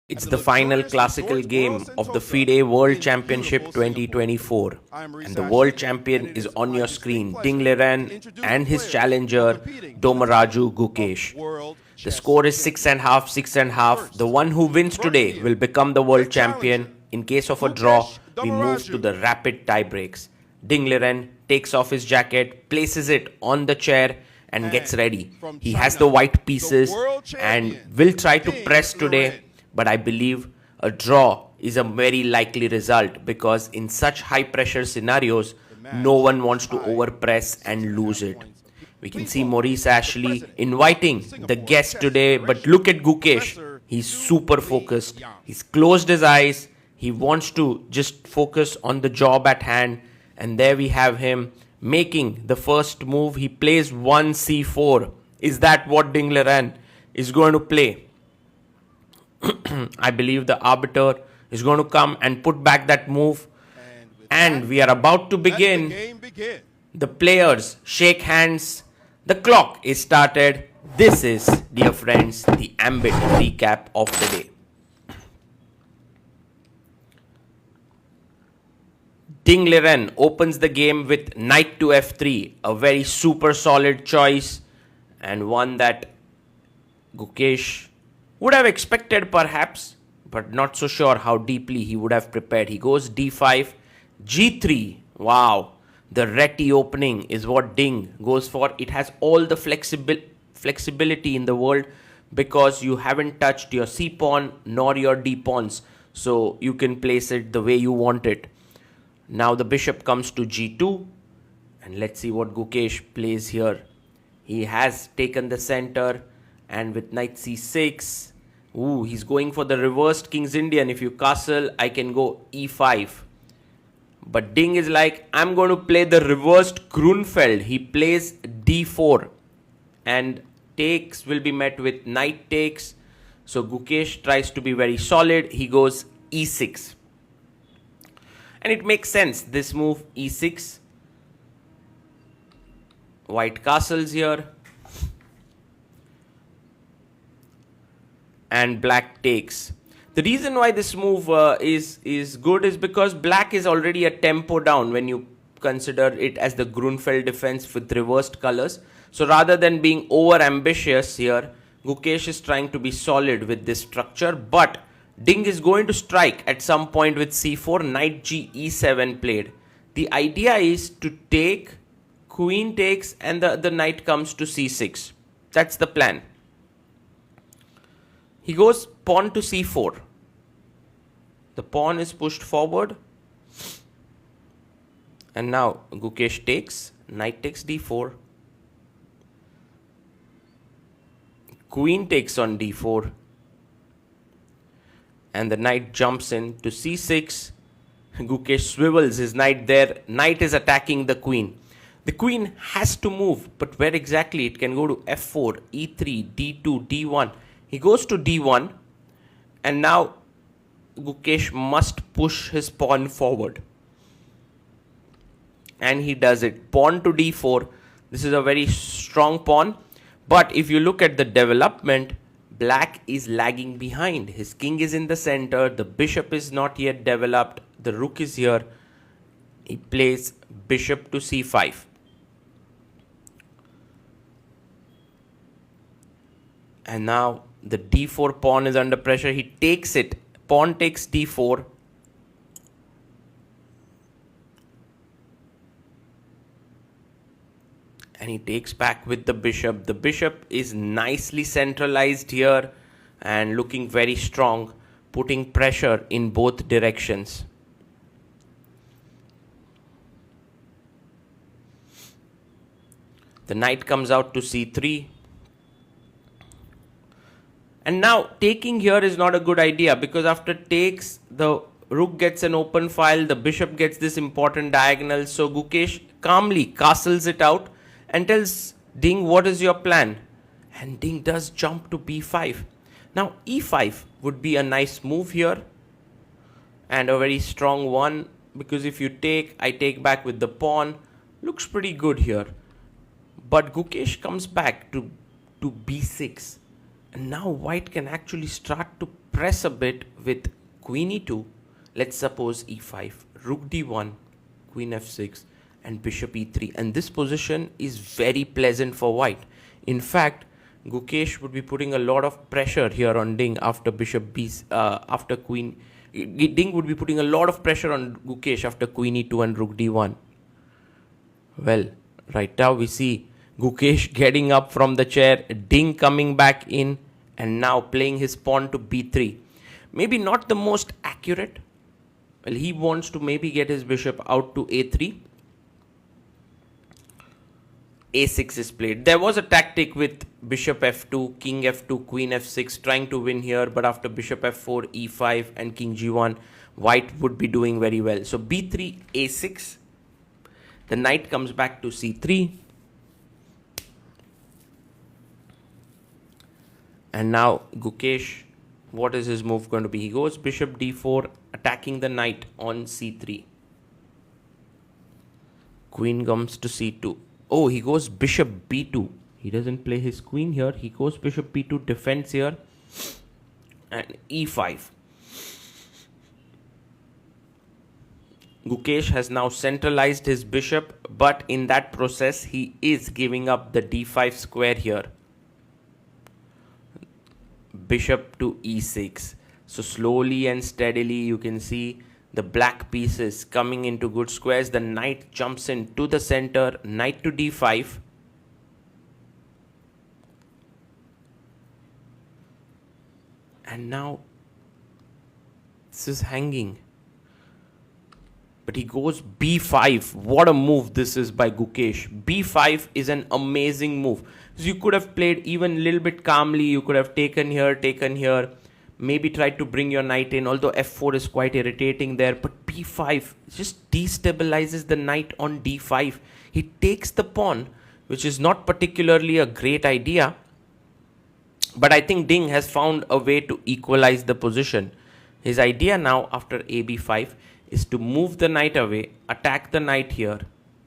It's the final classical game of the FIDE World Championship 2024, and the world champion is on your screen, Ding Liren and his challenger, Dommaraju Gukesh. The score is 6.5, 6.5. The one who wins today will become the world champion. In case of a draw, we move to the rapid tiebreaks. Ding Liren takes off his jacket, places it on the chair, and gets ready. He has the white pieces and will try to press today, but I believe a draw is a very likely result because in such high pressure scenarios, no one wants to overpress and lose it. We can see Maurice Ashley inviting the guest today, but look at Gukesh. He's super focused. He's closed his eyes. He wants to just focus on the job at hand. And there we have him making the first move. He plays 1c4. Is that what Ding Liren is going to play? I believe the arbiter is going to come and put back that move. And we are about to begin. The players shake hands. The clock is started. This is, dear friends, the Ambit recap of the day. Ding Liren opens the game with knight to f3, a very super solid choice and one that Gukesh would have expected perhaps, but not so sure how deeply he would have prepared. He goes d5, g3. Wow, the Reti opening is what Ding goes for. It has all the flexibility in the world because you haven't touched your c pawn nor your d pawns, so you can place it the way you want it. Now the bishop comes to g2, and let's see what Gukesh plays here. He has taken the center, and with knight c6, he's going for the reversed King's Indian. If you castle, I can go e5. But Ding is like, I'm going to play the reversed Grunfeld. He plays d4, and takes will be met with knight takes. So Gukesh tries to be very solid. He goes e6. And it makes sense, this move e6. White castles here. And black takes. The reason why this move is good is because black is already a tempo down when you consider it as the Grunfeld defense with reversed colors. So rather than being over ambitious here, Gukesh is trying to be solid with this structure, but Ding is going to strike at some point with c4, knight g e7 played. The idea is to take, queen takes, and the knight comes to c6. That's the plan. He goes pawn to c4. The pawn is pushed forward. And now Gukesh takes, knight takes d4. Queen takes on d4. And the knight jumps in to c6. Gukesh swivels his knight there. Knight is attacking the queen. The queen has to move, but where exactly? It can go to f4, e3, d2, d1. He goes to d1, and now Gukesh must push his pawn forward. And he does it. Pawn to d4. This is a very strong pawn. But if you look at the development, black is lagging behind. His king is in the center. The bishop is not yet developed. The rook is here. He plays bishop to c5. And now the d4 pawn is under pressure. He takes it. Pawn takes d4. And he takes back with the bishop. The bishop is nicely centralized here and looking very strong, putting pressure in both directions. The knight comes out to c3. And now taking here is not a good idea because after takes, the rook gets an open file, the bishop gets this important diagonal. So Gukesh calmly castles it out and tells Ding, what is your plan? And Ding does jump to b5. Now e5 would be a nice move here and a very strong one, because if you take, I take back with the pawn. Looks pretty good here. But Gukesh comes back to b6. And now white can actually start to press a bit with queen e2. Let's suppose e5, rook d1, queen f6, and bishop e3. And this position is very pleasant for white. In fact, Gukesh would be putting a lot of pressure here on Ding after bishop b, after queen. Ding would be putting a lot of pressure on Gukesh after queen e2 and rook d1. Well, right now we see Gukesh getting up from the chair, Ding coming back in, and now playing his pawn to b3. Maybe not the most accurate. Well, he wants to maybe get his bishop out to a3. a6 is played. There was a tactic with bishop f2, king f2, queen f6 trying to win here, but after bishop f4, e5 and king g1, white would be doing very well. So b3, a6. The knight comes back to c3. And now Gukesh, what is his move going to be? He goes bishop d4, attacking the knight on c3. Queen comes to c2. Oh, he goes bishop b2. He doesn't play his queen here. He goes bishop b2, defends here. And e5. Gukesh has now centralized his bishop, but in that process, he is giving up the d5 square here. Bishop to e6. So slowly and steadily you can see the black pieces coming into good squares. The knight jumps in to the center, knight to d5. And now this is hanging. But he goes b5. What a move this is by Gukesh. b5 is an amazing move. So you could have played even a little bit calmly. You could have taken here. Maybe tried to bring your knight in. Although f4 is quite irritating there. But b5 just destabilizes the knight on d5. He takes the pawn, which is not particularly a great idea. But I think Ding has found a way to equalize the position. His idea now after ab5 is to move the knight away, attack the knight here.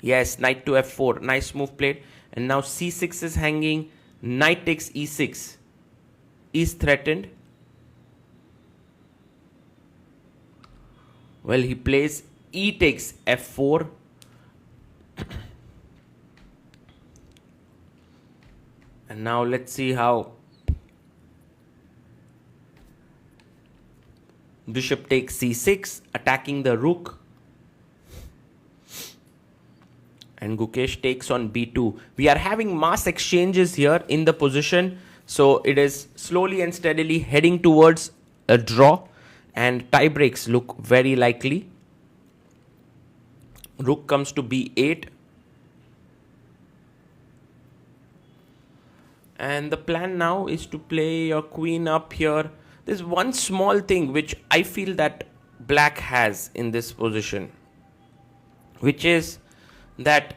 Yes, knight to f4, nice move played. And now c6 is hanging, knight takes e6, is threatened. Well, he plays e takes f4. And now let's see how bishop takes c6, attacking the rook. And Gukesh takes on b2. We are having mass exchanges here in the position. So it is slowly and steadily heading towards a draw. And tie breaks look very likely. Rook comes to b8. And the plan now is to play your queen up here. There's one small thing which I feel that black has in this position, which is that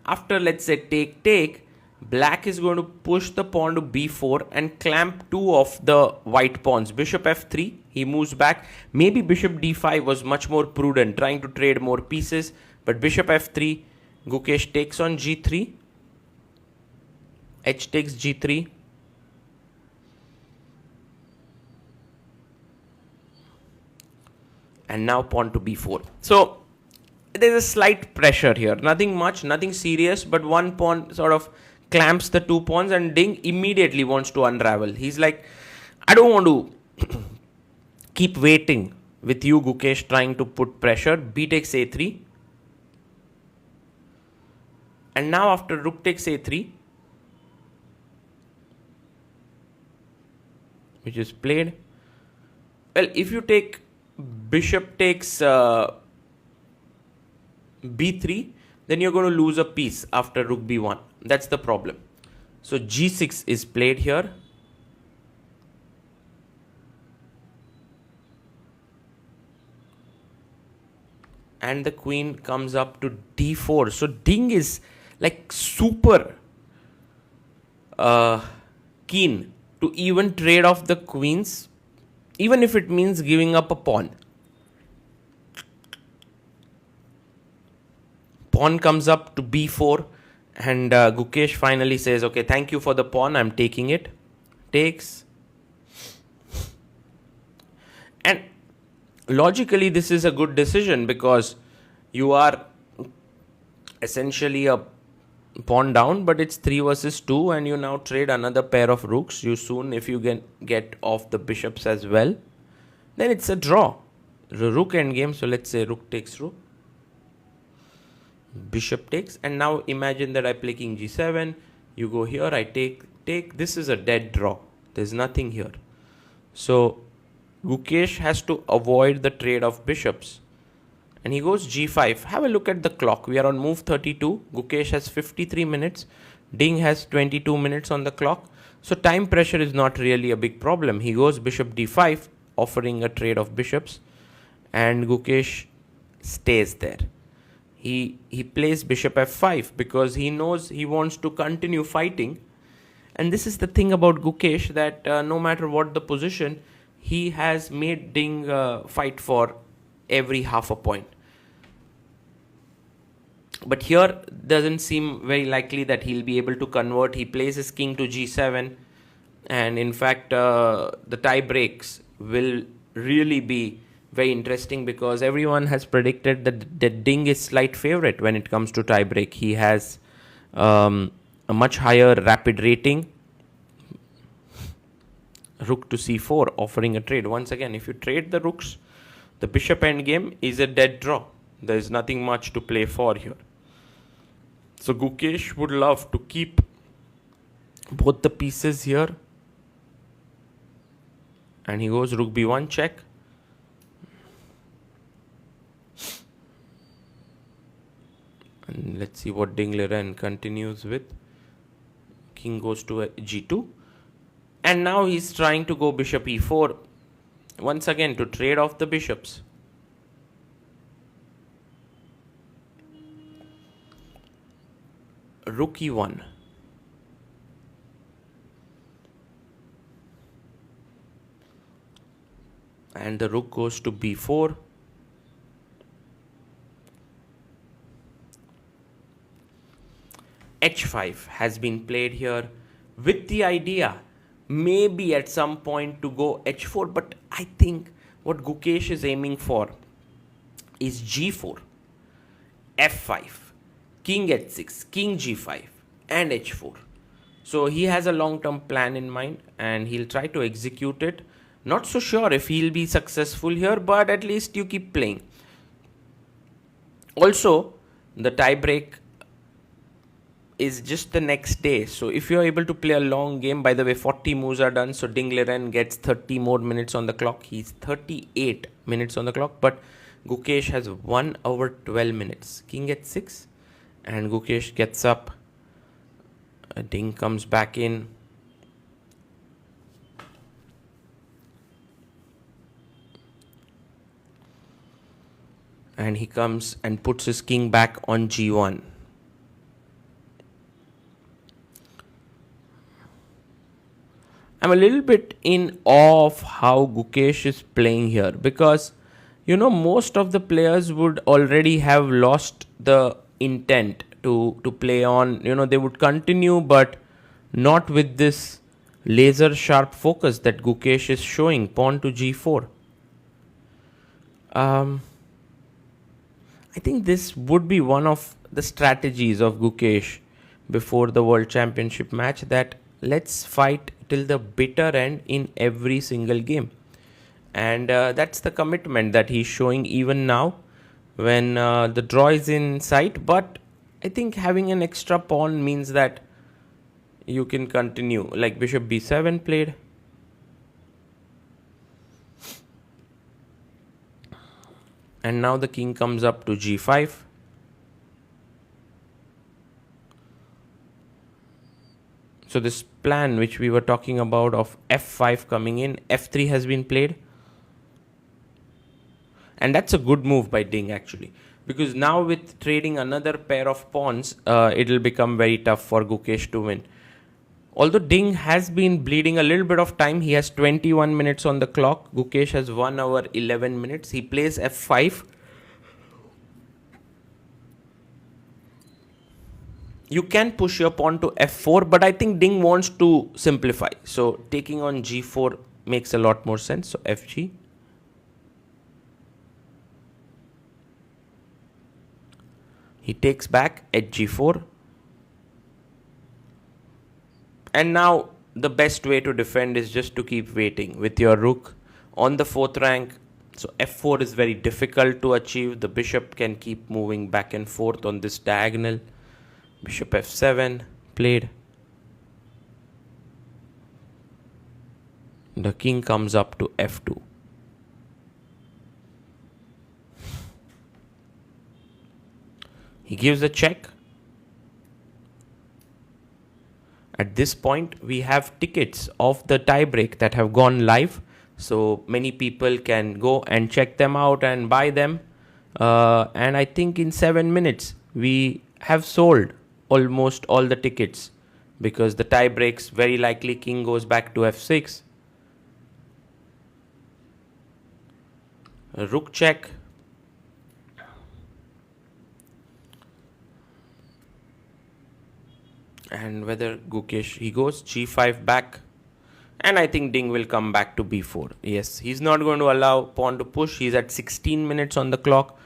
after, let's say, take, black is going to push the pawn to b4 and clamp two of the white pawns. Bishop f3, he moves back. Maybe bishop d5 was much more prudent, trying to trade more pieces. But bishop f3, Gukesh takes on g3. H takes g3. And now pawn to b4. So there's a slight pressure here. Nothing much, nothing serious, but one pawn sort of clamps the two pawns and Ding immediately wants to unravel. He's like, I don't want to keep waiting with you, Gukesh, trying to put pressure. B takes a3. And now after rook takes a3, which is played. Well, if you take bishop takes b3, then you're going to lose a piece after rook b1. That's the problem. So g6 is played here. And the queen comes up to d4. So Ding is like super keen to even trade off the queens, even if it means giving up a pawn. Pawn comes up to b4 and Gukesh finally says, okay, thank you for the pawn, I'm taking it. Takes. And logically, this is a good decision because you are essentially a pawn down, but it's 3 versus 2, and you now trade another pair of rooks. You soon, if you get off the bishops as well, then it's a draw. The rook endgame. So let's say rook takes rook, bishop takes, and now imagine that I play king g7. You go here, I take. This is a dead draw. There's nothing here. So Gukesh has to avoid the trade of bishops. And he goes g5. Have a look at the clock. We are on move 32. Gukesh has 53 minutes. Ding has 22 minutes on the clock. So time pressure is not really a big problem. He goes bishop d5, offering a trade of bishops. And Gukesh stays there. He plays bishop f5 because he knows he wants to continue fighting. And this is the thing about Gukesh, that no matter what the position, he has made Ding fight for every half a point. But here doesn't seem very likely that he'll be able to convert. He plays his king to g7, and in fact the tie breaks will really be very interesting because everyone has predicted that Ding is slight favorite when it comes to tie break. He has a much higher rapid rating. Rook to c4, offering a trade. Once again, if you trade the rooks, the bishop endgame is a dead draw. There is nothing much to play for here. So Gukesh would love to keep both the pieces here. And he goes rook b1 check. And let's see what Ding Liren continues with. King goes to g2. And now he's trying to go bishop e4. Once again, to trade off the bishops. Rook e1. And the rook goes to b4. h5 has been played here with the idea maybe at some point to go h4, but I think what Gukesh is aiming for is g4, f5, king h6, king g5 and h4. So he has a long-term plan in mind and he'll try to execute it. Not so sure if he'll be successful here, but at least you keep playing. Also, the tie break is just the next day. So if you're able to play a long game, by the way, 40 moves are done. So Ding Liren gets 30 more minutes on the clock. He's 38 minutes on the clock, but Gukesh has 1 hour 12 minutes. King h6 and Gukesh gets up. Ding comes back in. And he comes and puts his king back on g1. I'm a little bit in awe of how Gukesh is playing here because, you know, most of the players would already have lost the intent to play on. You know, they would continue, but not with this laser sharp focus that Gukesh is showing. Pawn to g4. I think this would be one of the strategies of Gukesh before the World Championship match, that let's fight till the bitter end in every single game. And that's the commitment that he's showing even now when the draw is in sight. But I think having an extra pawn means that you can continue. Like bishop b7 played. And now the king comes up to g5. So this plan which we were talking about of f5 coming in, f3 has been played. And that's a good move by Ding actually. Because now with trading another pair of pawns, it'll become very tough for Gukesh to win. Although Ding has been bleeding a little bit of time, he has 21 minutes on the clock. Gukesh has 1 hour 11 minutes. He plays f5. You can push your pawn to f4, but I think Ding wants to simplify. So taking on g4 makes a lot more sense. So fg. He takes back at g4. And now the best way to defend is just to keep waiting with your rook on the 4th rank. So f4 is very difficult to achieve. The bishop can keep moving back and forth on this diagonal. Bishop f7 played. The king comes up to f2. He gives a check. At this point, we have tickets of the tiebreak that have gone live. So many people can go and check them out and buy them. And I think in 7 minutes, we have sold almost all the tickets, because the tiebreaks, very likely king goes back to f6. A rook check. And whether Gukesh, he goes g5 back. And I think Ding will come back to b4. Yes, he's not going to allow pawn to push. He's at 16 minutes on the clock.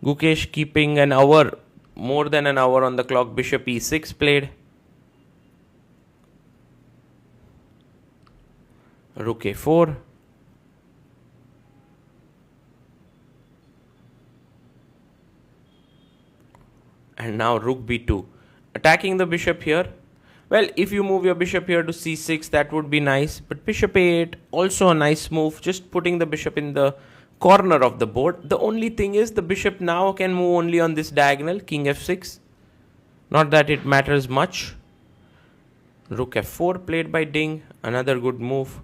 Gukesh keeping an hour, more than an hour on the clock. Bishop e6 played. Rook a4. And now rook b2. Attacking the bishop here. Well, if you move your bishop here to c6, that would be nice. But bishop a8, also a nice move. Just putting the bishop in the corner of the board. The only thing is the bishop now can move only on this diagonal, king f6. Not that it matters much. Rook f4 played by Ding. Another good move.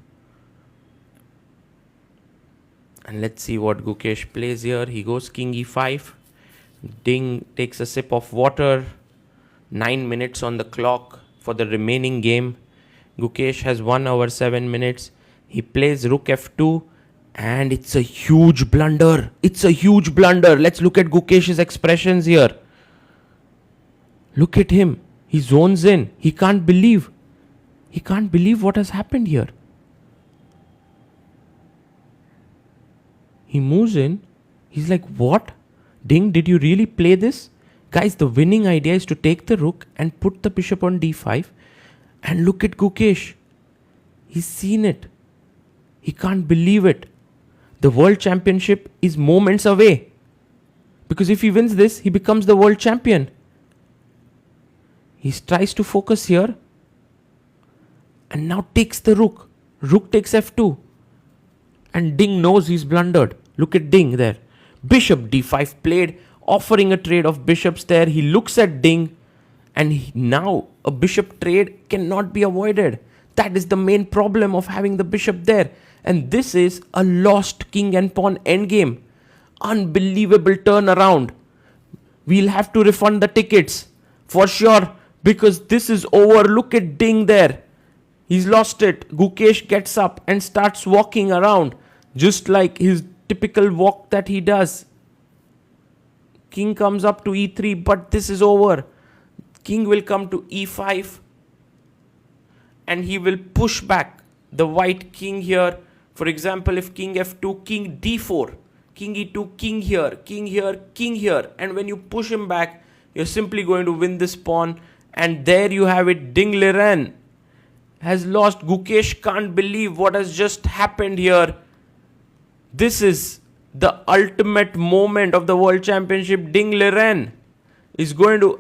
And let's see what Gukesh plays here. He goes king e5. Ding takes a sip of water. 9 minutes on the clock for the remaining game. Gukesh has 1 hour 7 minutes. He plays rook f2 and it's a huge blunder. It's a huge blunder. Let's look at Gukesh's expressions here. Look at him. He zones in. He can't believe. He can't believe what has happened here. He moves in. He's like, what? Ding, did you really play this? Guys, the winning idea is to take the rook and put the bishop on d5. And look at Gukesh. He's seen it. He can't believe it. The world championship is moments away. Because if he wins this, he becomes the world champion. He tries to focus here. And now takes the rook. Rook takes f2. And Ding knows he's blundered. Look at Ding there. Bishop d5 played, offering a trade of bishops there. He looks at Ding. And now a bishop trade cannot be avoided. That is the main problem of having the bishop there. And this is a lost king and pawn endgame. Unbelievable turnaround. We'll have to refund the tickets for sure, because this is over. Look at Ding there. He's lost it. Gukesh gets up and starts walking around, just like his typical walk that he does. King comes up to e3, but this is over. King will come to e5 and he will push back the white king here. For example, if king f2, king d4, king e2, king here, king here, king here. And when you push him back, you're simply going to win this pawn. And there you have it. Ding Liren has lost. Gukesh can't believe what has just happened here. This is the ultimate moment of the World Championship. Ding Liren is going to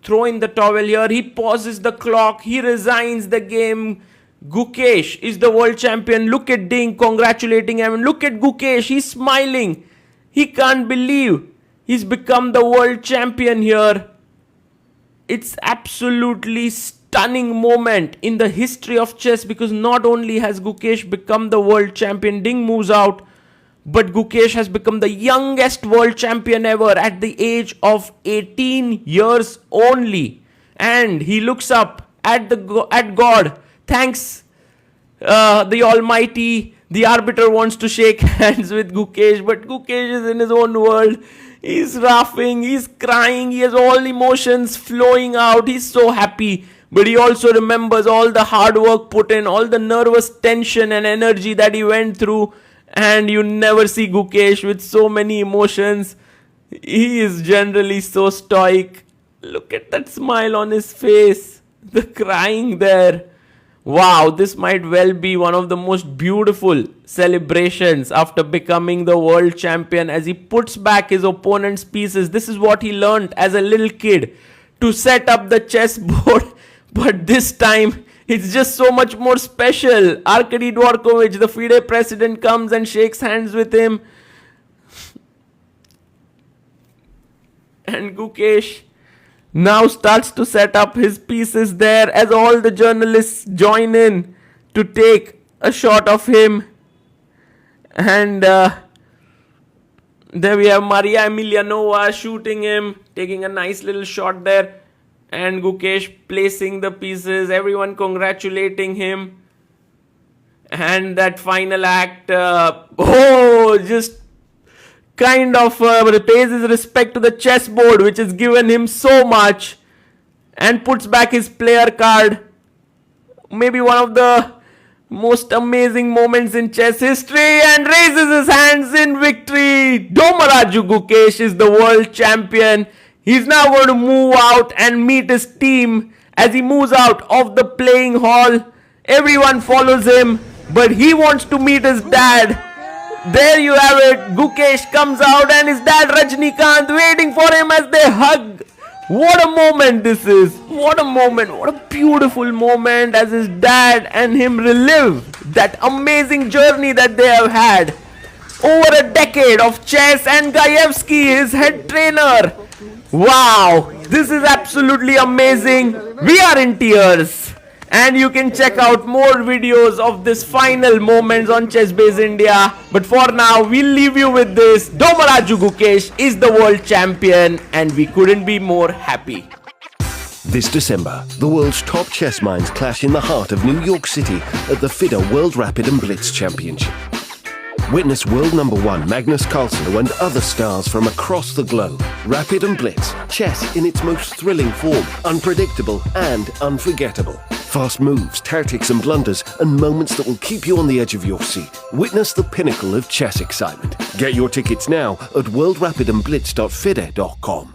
throw in the towel here. He pauses the clock. He resigns the game. Gukesh is the world champion. Look at Ding congratulating him. Look at Gukesh. He's smiling. He can't believe he's become the world champion here. It's absolutely stunning moment in the history of chess, because not only has Gukesh become the world champion, Ding moves out, but Gukesh has become the youngest world champion ever at the age of 18 years only. And he looks up at God. Thanks, the Almighty. The arbiter wants to shake hands with Gukesh, but Gukesh is in his own world. He's laughing, he's crying, he has all emotions flowing out. He's so happy. But he also remembers all the hard work put in, all the nervous tension and energy that he went through. And you never see Gukesh with so many emotions. He is generally so stoic. Look at that smile on his face. The crying there. Wow, this might well be one of the most beautiful celebrations after becoming the world champion as he puts back his opponent's pieces. This is what he learned as a little kid, to set up the chessboard. But this time, it's just so much more special. Arkady Dvorkovich, the FIDE president, comes and shakes hands with him. And Gukesh now starts to set up his pieces there as all the journalists join in to take a shot of him. And there we have Maria Emelianova shooting him, taking a nice little shot there. And Gukesh placing the pieces, everyone congratulating him. And that final act, just kind of pays his respect to the chessboard, which has given him so much, and puts back his player card. Maybe one of the most amazing moments in chess history, and raises his hands in victory. Dommaraju Gukesh is the world champion. He's now going to move out and meet his team. As he moves out of the playing hall, everyone follows him, but he wants to meet his dad. There you have it. Gukesh comes out and his dad Rajnikant waiting for him as they hug. What a moment this is. What a moment. What a beautiful moment as his dad and him relive that amazing journey that they have had. Over a decade of chess, and Gayevsky, his head trainer. Wow. This is absolutely amazing. We are in tears. And you can check out more videos of this final moments on ChessBase India. But for now, we'll leave you with this. Dommaraju Gukesh is the world champion, and we couldn't be more happy. This December, the world's top chess minds clash in the heart of New York City at the FIDE World Rapid and Blitz Championship. Witness world number one Magnus and other stars from across the globe. Rapid and Blitz, chess in its most thrilling form, unpredictable and unforgettable. Fast moves, tactics and blunders, and moments that will keep you on the edge of your seat. Witness the pinnacle of chess excitement. Get your tickets now at worldrapidandblitz.fide.com.